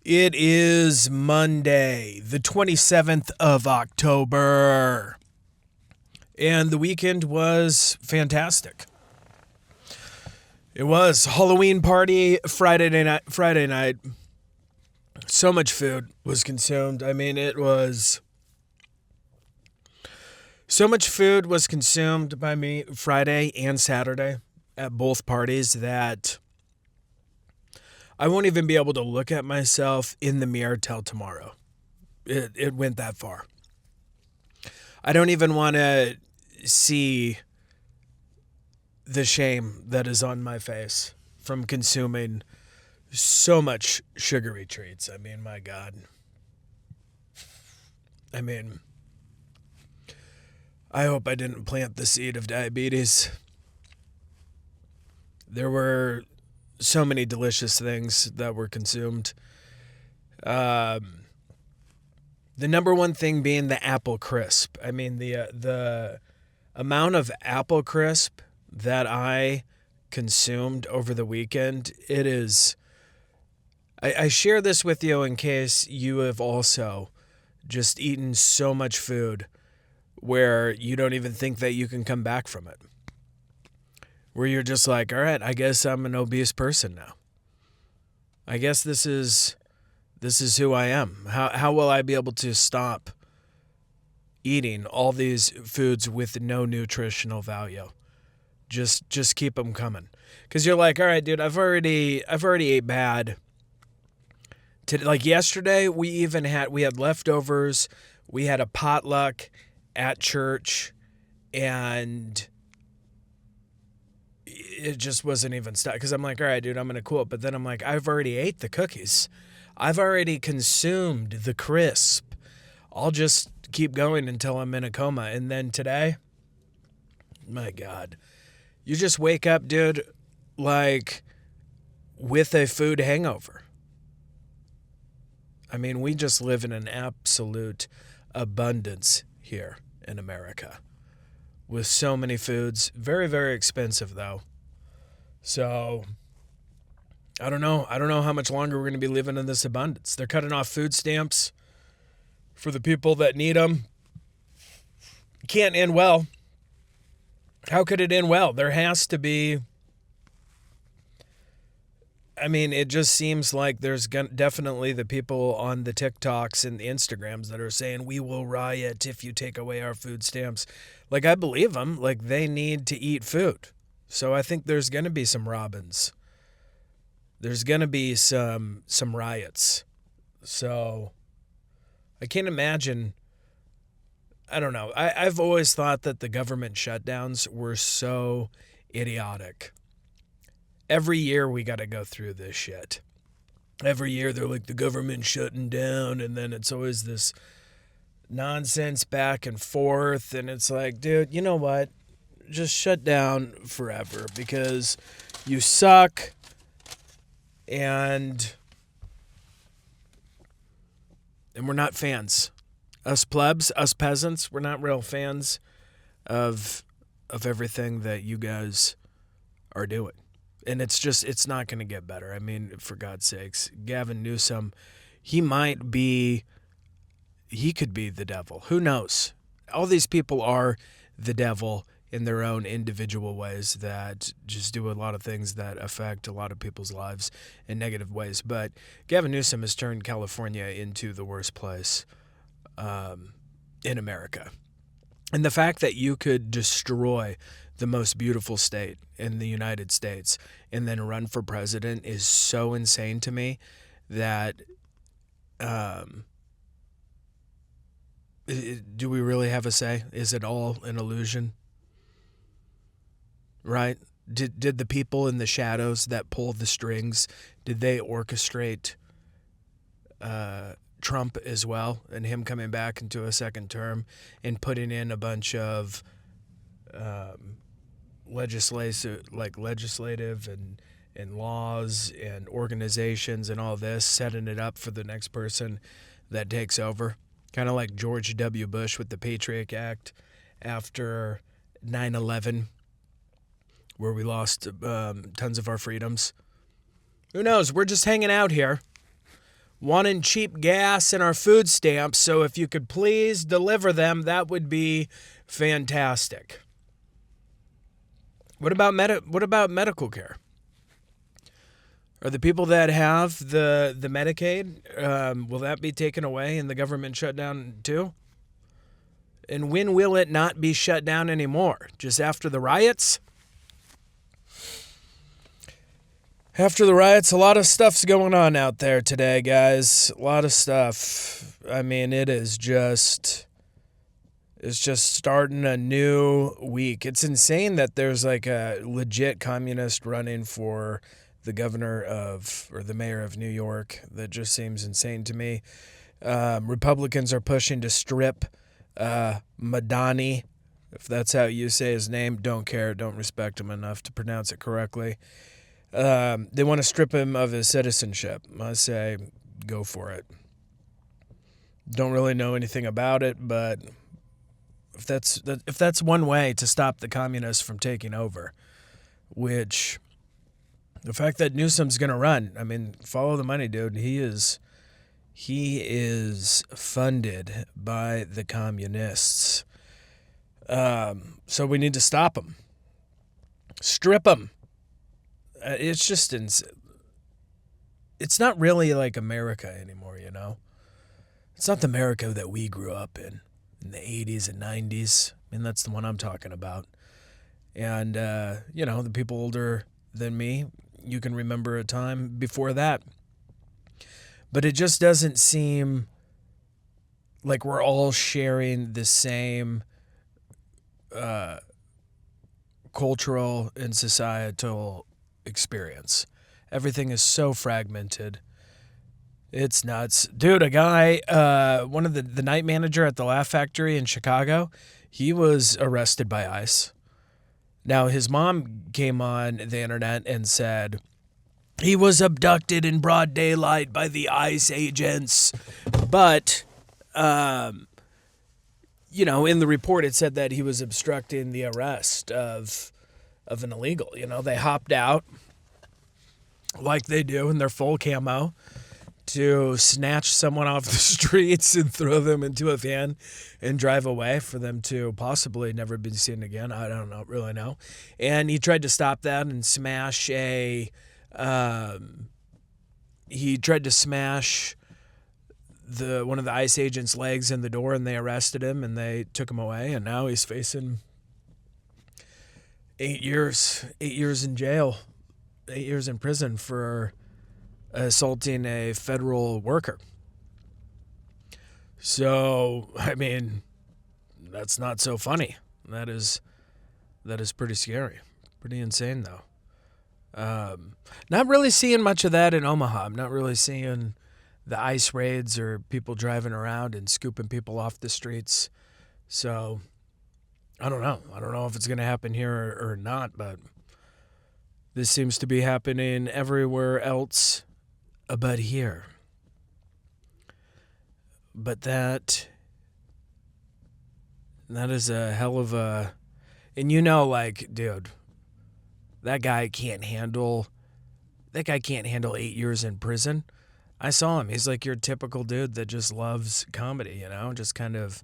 It is Monday, the 27th of October, and the weekend was fantastic. It was Halloween party Friday night. So much food was consumed. I mean, it was so much food was consumed by me Friday and Saturday at both parties that I won't even be able to look at myself in the mirror till tomorrow. It went that far. I don't even want to see the shame that is on my face from consuming so much sugary treats. I mean, my God. I mean, I hope I didn't plant the seed of diabetes. There were so many delicious things that were consumed. The number one thing being the apple crisp. I mean, the amount of apple crisp that I consumed over the weekend, it is. I share this with you in case you have also just eaten so much food where you don't even think that you can come back from it. Where you're just like, all right, I guess I'm an obese person now. I guess this is who I am. How will I be able to stop eating all these foods with no nutritional value? Just keep them coming. Because you're like, all right, dude, I've already ate bad. Like yesterday, we had leftovers. We had a potluck at church, and it just wasn't even stuck. Because I'm like, all right, dude, I'm gonna cool it. But then I'm like, I've already ate the cookies. I've already consumed the crisp. I'll just keep going until I'm in a coma. And then today, my God, you just wake up, dude, like with a food hangover. I mean, we just live in an absolute abundance here in America with so many foods. Very, very expensive, though. So I don't know. I don't know how much longer we're going to be living in this abundance. They're cutting off food stamps for the people that need them. Can't end well. How could it end well? There has to be. I mean, it just seems like there's definitely the people on the TikToks and the Instagrams that are saying, we will riot if you take away our food stamps. Like, I believe them. Like, they need to eat food. So I think there's going to be some robins. There's going to be some riots. So I can't imagine. I don't know. I've always thought that the government shutdowns were so idiotic. Every year we got to go through this shit. Every year they're like, the government shutting down, and then it's always this nonsense back and forth, and it's like, dude, you know what? Just shut down forever because you suck, and we're not fans. Us plebs, us peasants, we're not real fans of everything that you guys are doing. And it's not going to get better. I mean, for God's sakes, Gavin Newsom, he could be the devil. Who knows? All these people are the devil in their own individual ways that just do a lot of things that affect a lot of people's lives in negative ways. But Gavin Newsom has turned California into the worst place in America. And the fact that you could destroy the most beautiful state in the United States and then run for president is so insane to me that do we really have a say? Is it all an illusion? Right? Did the people in the shadows that pull the strings, did they orchestrate Trump as well, and him coming back into a second term and putting in a bunch of legislative and laws and organizations and all this, setting it up for the next person that takes over? Kind of like George W. Bush with the Patriot Act after 9/11, where we lost tons of our freedoms. Who knows? We're just hanging out here. wanting cheap gas and our food stamps. So if you could please deliver them, that would be fantastic. What about medical care? Are the people that have the Medicaid, will that be taken away in the government shutdown too? And when will it not be shut down anymore? Just after the riots? After the riots, a lot of stuff's going on out there today, guys. A lot of stuff. I mean, it's just starting a new week. It's insane that there's like a legit communist running for the governor or the mayor of New York. That just seems insane to me. Republicans are pushing to strip Madani, if that's how you say his name. Don't care, don't respect him enough to pronounce it correctly. They want to strip him of his citizenship. I say go for it. Don't really know anything about it, but if that's one way to stop the communists from taking over, which the fact that Newsom's going to run, I mean, follow the money, dude. He is funded by the communists. So we need to stop him. Strip him. It's just it's not really like America anymore, you know? It's not the America that we grew up in the 80s and 90s. I mean, that's the one I'm talking about. And, the people older than me, you can remember a time before that. But it just doesn't seem like we're all sharing the same cultural and societal experience. Everything is so fragmented. It's nuts. Dude, a guy, one of the night manager at the Laugh Factory in Chicago, he was arrested by ICE. Now, his mom came on the internet and said he was abducted in broad daylight by the ICE agents. But, in the report, it said that he was obstructing the arrest of an illegal. They hopped out like they do in their full camo to snatch someone off the streets and throw them into a van and drive away for them to possibly never be seen again. I don't really know. And he tried to stop that and smash one of the ICE agents' legs in the door, and they arrested him and they took him away, and now he's facing 8 years in jail, 8 years in prison for assaulting a federal worker. So, I mean, that's not so funny. That is pretty scary. Pretty insane, though. Not really seeing much of that in Omaha. I'm not really seeing the ICE raids or people driving around and scooping people off the streets. So, I don't know. I don't know if it's going to happen here or not, but this seems to be happening everywhere else but here. But that is a hell of a... And dude, that guy can't handle 8 years in prison. I saw him. He's like your typical dude that just loves comedy, just kind of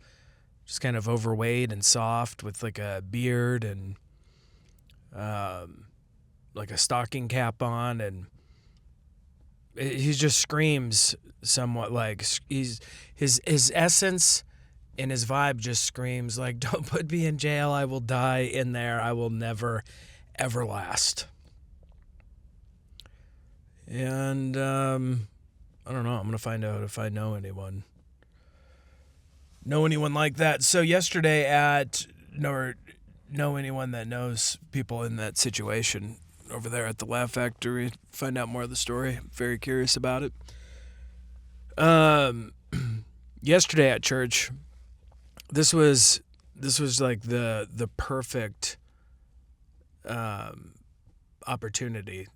overweight and soft with like a beard and like a stocking cap on, and he just screams somewhat like his essence and his vibe just screams like, don't put me in jail, I will die in there, I will never ever last. And I don't know, I'm gonna find out if I know anyone like that. So yesterday know anyone that knows people in that situation over there at the Laugh Factory, find out more of the story. I'm very curious about it. Yesterday at church, this was like the perfect opportunity.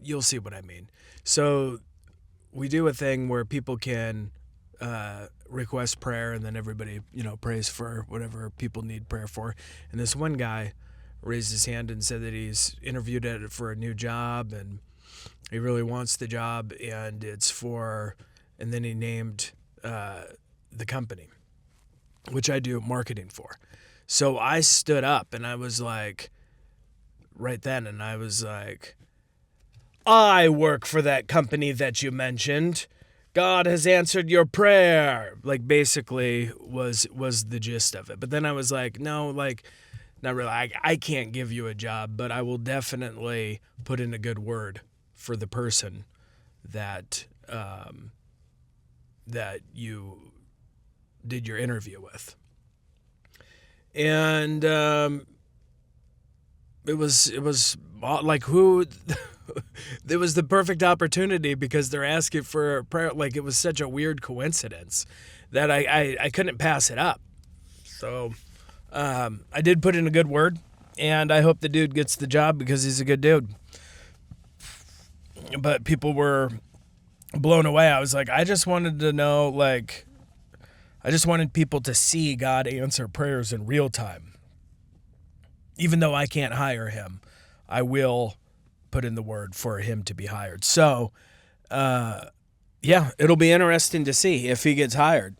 You'll see what I mean. So we do a thing where people can request prayer, and then everybody, prays for whatever people need prayer for. And this one guy raised his hand and said that he's interviewed for a new job, and He really wants the job, and it's for, and then he named the company, which I do marketing for. So I stood up and I was like, right then, and I was like, I work for that company that you mentioned. God has answered your prayer. Like, basically was the gist of it. But then I was like, no, like, not really. I can't give you a job, but I will definitely put in a good word for the person that that you did your interview with. And it was like, who it was the perfect opportunity, because they're asking for a prayer. Like, it was such a weird coincidence that I couldn't pass it up. So I did put in a good word, and I hope the dude gets the job because he's a good dude. But people were blown away. I was like, I just wanted to know, like, I just wanted people to see God answer prayers in real time. Even though I can't hire him, I will put in the word for him to be hired. So, yeah, it'll be interesting to see if he gets hired.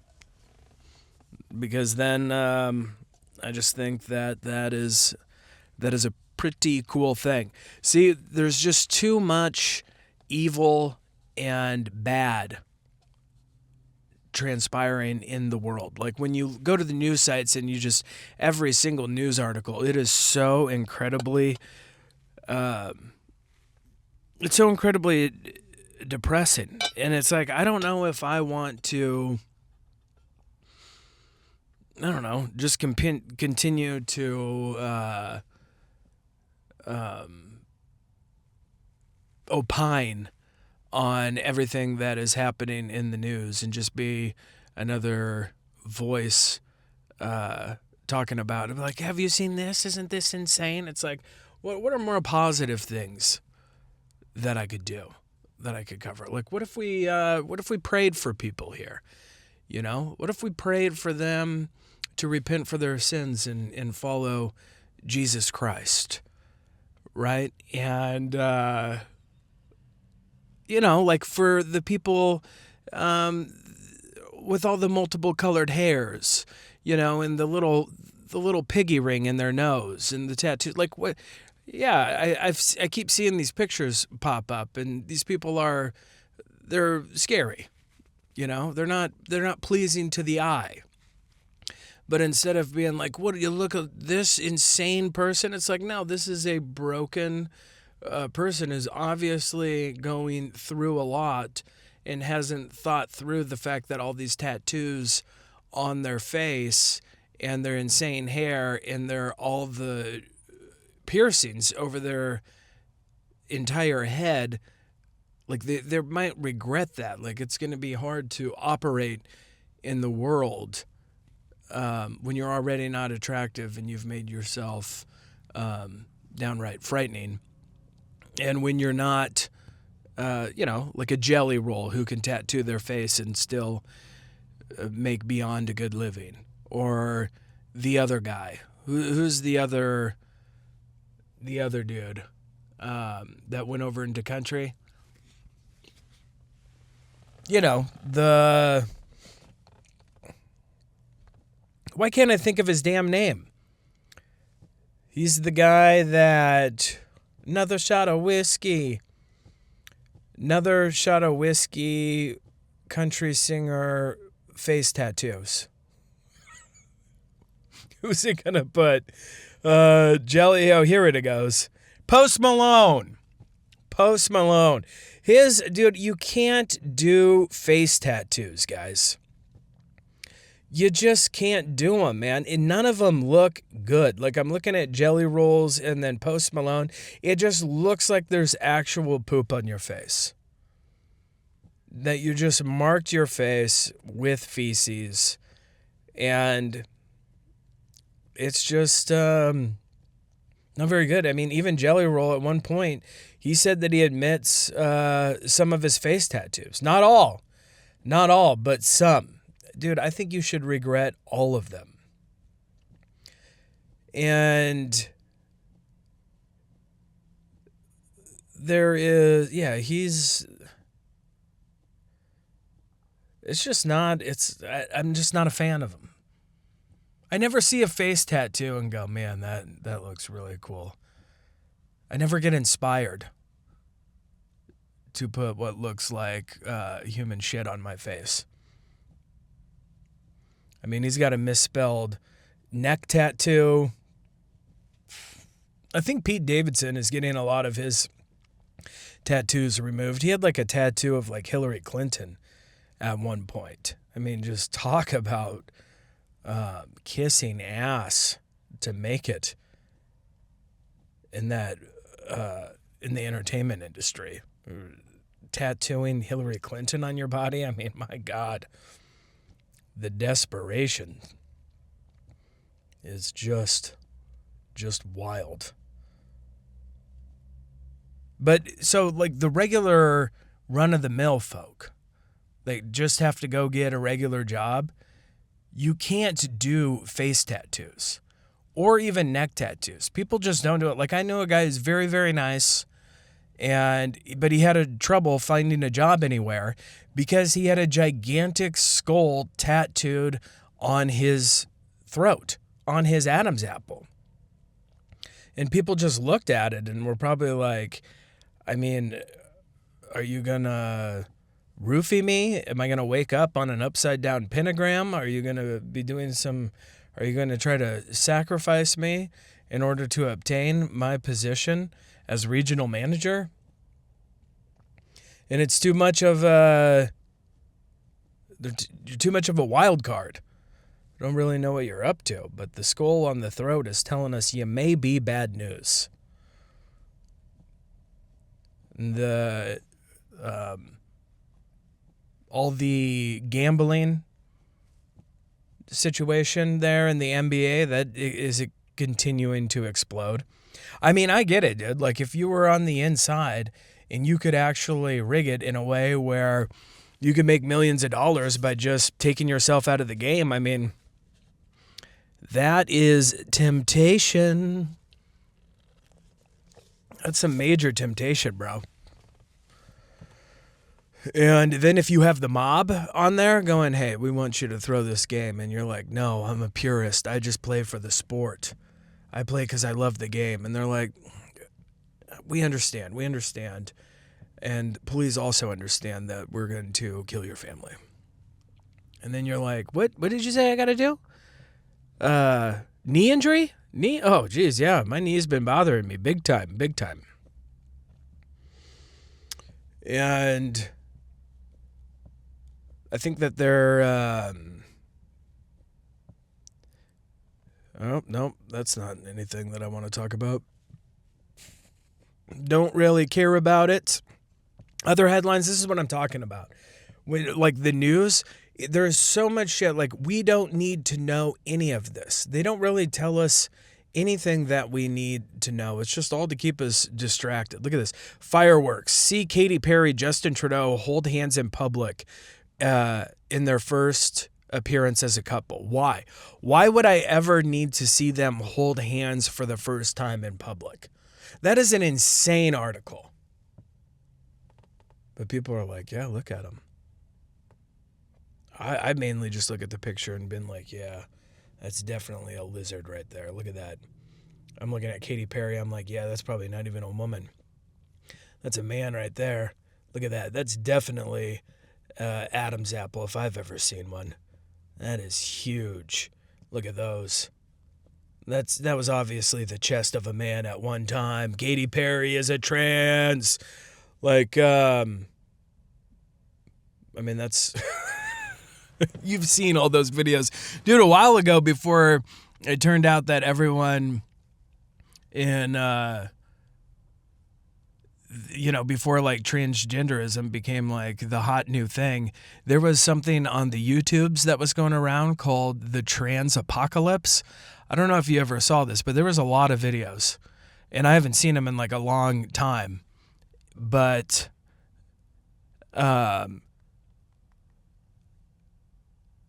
Because then I just think that is a pretty cool thing. See, there's just too much evil and bad transpiring in the world. Like, when you go to the news sites and you just, every single news article, it is so incredibly it's so incredibly depressing. And it's like, I don't know if I want to, I don't know, just continue to opine on everything that is happening in the news and just be another voice talking about it. Like, have you seen this? Isn't this insane? It's like, what are more positive things that I could do, that I could cover? Like, what if we prayed for people here? You know, what if we prayed for them to repent for their sins and follow Jesus Christ, right? And you know, like, for the people with all the multiple colored hairs, you know, and the little piggy ring in their nose and the tattoo. Like, what? Yeah, I keep seeing these pictures pop up, and these people they're scary. You know, they're not pleasing to the eye. But instead of being like, what do you look at this insane person? It's like, no, this is a broken person who's obviously going through a lot and hasn't thought through the fact that all these tattoos on their face and their insane hair and all the piercings over their entire head, like, they might regret that. Like, it's going to be hard to operate in the world when you're already not attractive and you've made yourself downright frightening. And when you're not, you know, like a jelly roll who can tattoo their face and still make beyond a good living. Or the other guy. Who's the other dude that went over into country? You know, why can't I think of his damn name? He's the guy that, another shot of whiskey, country singer, face tattoos. Who's it gonna put? Jelly, oh, here it goes. Post Malone. Dude, you can't do face tattoos, guys. You just can't do them, man. And none of them look good. Like, I'm looking at Jelly Rolls and then Post Malone. It just looks like there's actual poop on your face. That you just marked your face with feces. And it's just not very good. I mean, even Jelly Roll at one point, he said that he admits some of his face tattoos. Not all, but some. Dude, I think you should regret all of them. And there is, yeah, it's just not, I'm just not a fan of him. I never see a face tattoo and go, man, that looks really cool. I never get inspired to put what looks like human shit on my face. I mean, he's got a misspelled neck tattoo. I think Pete Davidson is getting a lot of his tattoos removed. He had like a tattoo of like Hillary Clinton at one point. I mean, just talk about kissing ass to make it in that in the entertainment industry. Tattooing Hillary Clinton on your body. I mean, my God, the desperation is just wild. But so like the regular run-of-the-mill folk, they just have to go get a regular job. You can't do face tattoos or even neck tattoos. People just don't do it. Like I know a guy who's very, very nice, but he had a trouble finding a job anywhere because he had a gigantic skull tattooed on his throat, on his Adam's apple. And people just looked at it and were probably like, I mean, are you going to roofie me? Am I going to wake up on an upside down pentagram? Are you going to be doing are you going to try to sacrifice me in order to obtain my position as regional manager? And it's too much of you're too much of a wild card. Don't really know what you're up to, but the skull on the throat is telling us you may be bad news. All the gambling situation there in the NBA, that is continuing to explode. I mean, I get it, dude. Like, if you were on the inside and you could actually rig it in a way where you could make millions of dollars by just taking yourself out of the game, I mean, that is temptation. That's a major temptation, bro. And then if you have the mob on there going, hey, we want you to throw this game. And you're like, no, I'm a purist. I just play for the sport. I play because I love the game. And they're like, we understand. And please also understand that we're going to kill your family. And then you're like, what did you say I got to do? Knee injury? Oh, geez, yeah. My knee's been bothering me big time. And I think that they're, oh, no, that's not anything that I want to talk about. Don't really care about it. Other headlines, this is what I'm talking about. When, like the news, there's so much shit. Like, we don't need to know any of this. They don't really tell us anything that we need to know. It's just all to keep us distracted. Look at this. Fireworks. See Katy Perry, Justin Trudeau hold hands in public in their first appearance as a couple. Why? Why would I ever need to see them hold hands for the first time in public? That is an insane article. But people are like, yeah, look at them. I mainly just look at the picture and been like, yeah, that's definitely a lizard right there. Look at that. I'm looking at Katy Perry. I'm like, yeah, that's probably not even a woman. That's a man right there. Look at that. That's definitely Adam's apple if I've ever seen one. That is huge. Look at those. That was obviously the chest of a man at one time. Katy Perry is a trans. Like, I mean, that's... You've seen all those videos. Dude, a while ago, before it turned out that everyone in, before like transgenderism became like the hot new thing, there was something on the YouTubes that was going around called the trans apocalypse. I don't know if you ever saw this, but there was a lot of videos, and I haven't seen them in like a long time, but,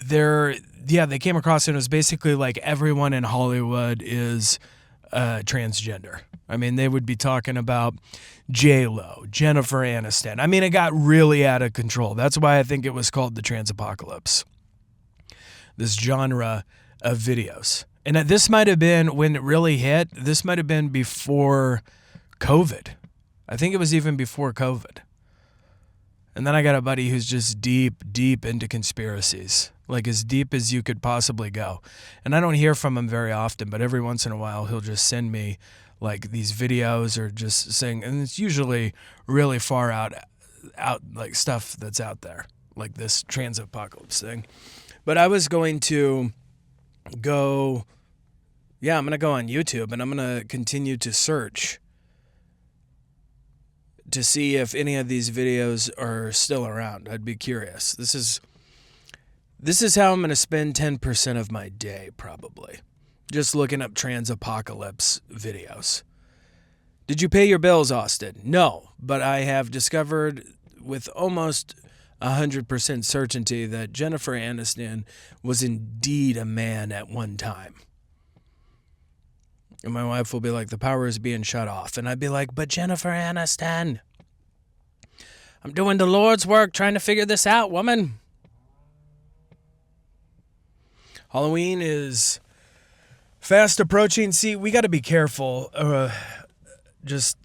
they came across it. It was basically like everyone in Hollywood is transgender. I mean, they would be talking about J-Lo, Jennifer Aniston. I mean, it got really out of control. That's why I think it was called the trans apocalypse. This genre of videos. And this might have been, when it really hit, this might have been before COVID. I think it was even before COVID. And then I got a buddy who's just deep, deep into conspiracies. Like as deep as you could possibly go. And I don't hear from him very often, but every once in a while he'll just send me like these videos or just saying, and it's usually really far out like stuff that's out there, like this trans apocalypse thing. But I was going to I'm going to go on YouTube and I'm going to continue to search to see if any of these videos are still around. I'd be curious. This is how I'm going to spend 10% of my day, probably. Just looking up trans apocalypse videos. Did you pay your bills, Austin? No, but I have discovered with almost 100% certainty that Jennifer Aniston was indeed a man at one time. And my wife will be like, the power is being shut off. And I'd be like, but Jennifer Aniston, I'm doing the Lord's work trying to figure this out, woman. Halloween is fast approaching. See, we got to be careful just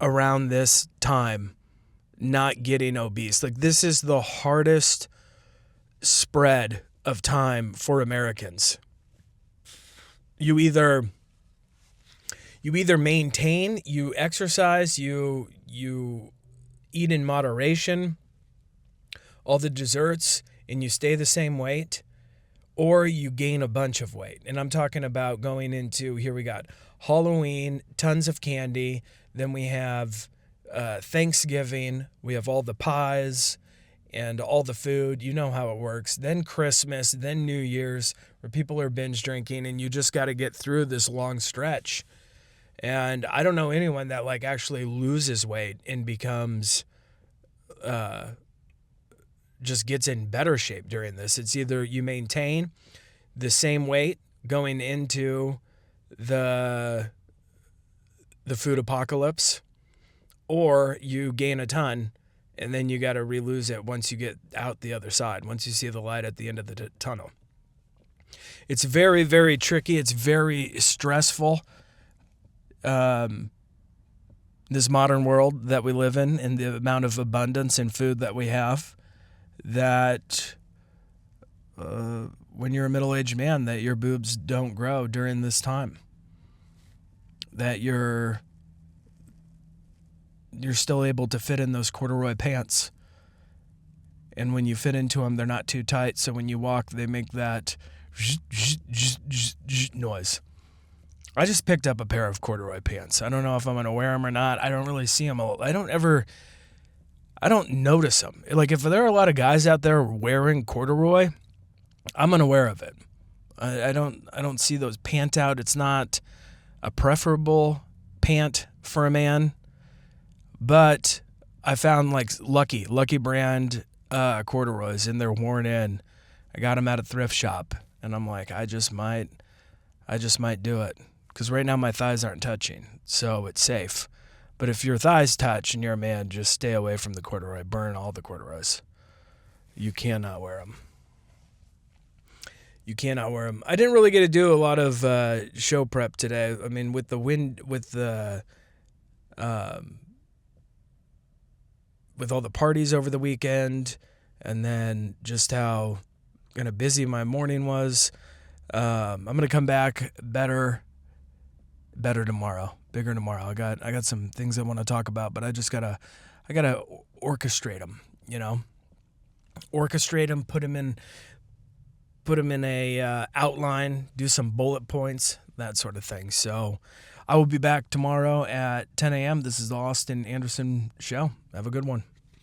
around this time not getting obese. Like this is the hardest spread of time for Americans. You either maintain, you exercise, you eat in moderation, all the desserts, and you stay the same weight, or you gain a bunch of weight. And I'm talking about going into, here we got Halloween, tons of candy, then we have Thanksgiving, we have all the pies and all the food, you know how it works. Then Christmas, then New Year's, where people are binge drinking, and you just got to get through this long stretch. And I don't know anyone that like actually loses weight and becomes, just gets in better shape during this. It's either you maintain the same weight going into the food apocalypse, or you gain a ton and then you got to re-lose it once you get out the other side, once you see the light at the end of the tunnel. It's very, very tricky. It's very stressful. This modern world that we live in and the amount of abundance in food that we have, that when you're a middle-aged man, that your boobs don't grow during this time. That you're still able to fit in those corduroy pants. And when you fit into them, they're not too tight. So when you walk, they make that noise. I just picked up a pair of corduroy pants. I don't know if I'm going to wear them or not. I don't really see them. I don't notice them. Like if there are a lot of guys out there wearing corduroy, I'm unaware of it. I don't see those pant out. It's not a preferable pant for a man. But I found like Lucky brand corduroys, and they're worn in. I got them at a thrift shop, and I'm like, I just might do it, because right now my thighs aren't touching, so it's safe. But if your thighs touch and you're a man, just stay away from the corduroy. Burn all the corduroys. You cannot wear them. You cannot wear them. I didn't really get to do a lot of show prep today. I mean, with all the parties over the weekend, and then just how kind of busy my morning was. I'm gonna come back better tomorrow, bigger tomorrow. I got some things I want to talk about, but I gotta orchestrate them. Orchestrate them, put them in a outline, do some bullet points, that sort of thing. So I will be back tomorrow at 10 a.m. This is the Austin Anderson Show. Have a good one.